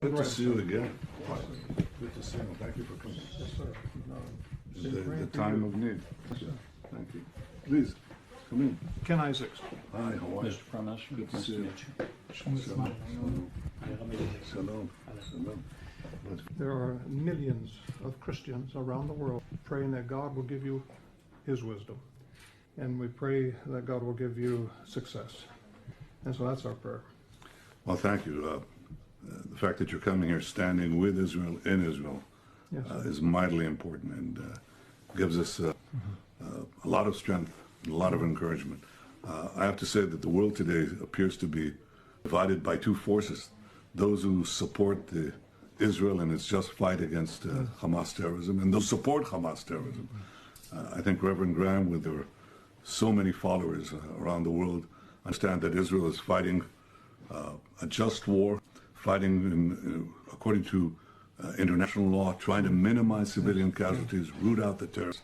Good to see you again. Good to see you. Thank you for coming. Yes, sir. The time of need. Thank you. Please, come in. Ken Isaacs. Hi, how are you? Mr. Prime Minister, Good to nice see to you. meet you. Shalom. Shalom. Shalom. There are millions of Christians around the world praying that God will give you His wisdom. And we pray that God will give you success. And so that's our prayer. Well, thank you. The fact that you're coming here standing with Israel, in Israel, Yes, sir. is mightily important and gives us a lot of strength, and a lot of encouragement. I have to say that the world today appears to be divided by two forces. Those who support Israel in its just fight against Hamas terrorism, and those who support Hamas terrorism. I think Reverend Graham, with their so many followers around the world, understand that Israel is fighting a just war, fighting according to international law, trying to minimize civilian casualties, root out the terrorists.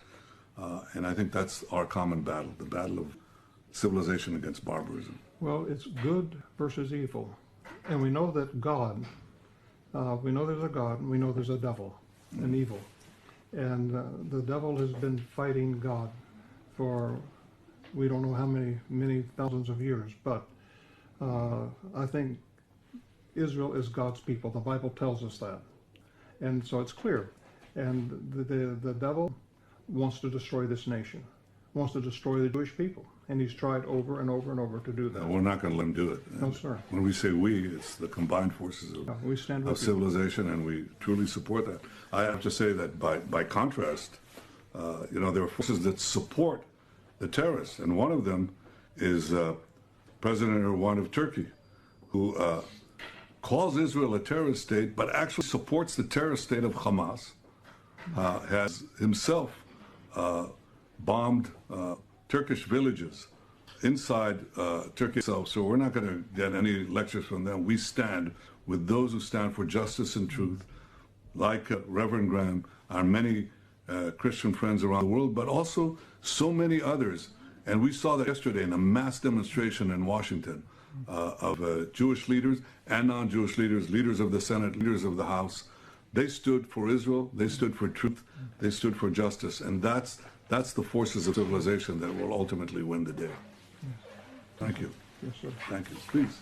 And I think that's our common battle, the battle of civilization against barbarism. Well, it's good versus evil. And we know that God, we know there's a God, and we know there's a devil, an evil. And the devil has been fighting God for we don't know how many thousands of years. But I think Israel is God's people. The Bible tells us that. And so it's clear. And the devil wants to destroy this nation, wants to destroy the Jewish people. And he's tried over and over and over to do that. We're not going to let him do it. No, sir. When we say we, it's the combined forces We stand with of you. civilization, and we truly support that. I have to say that by contrast, there are forces that support the terrorists, and one of them is President Erdogan of Turkey, who calls Israel a terrorist state, but actually supports the terrorist state of Hamas, has himself bombed Turkish villages inside Turkey itself. So we're not going to get any lectures from them. We stand with those who stand for justice and truth, like Reverend Graham, our many Christian friends around the world, but also so many others. And we saw that yesterday in a mass demonstration in Washington of Jewish leaders and non-Jewish leaders, leaders of the Senate, leaders of the House. They stood for Israel, they stood for truth, they stood for justice, and that's the forces of civilization that will ultimately win the day. Thank you. Yes, sir. Thank you. Please.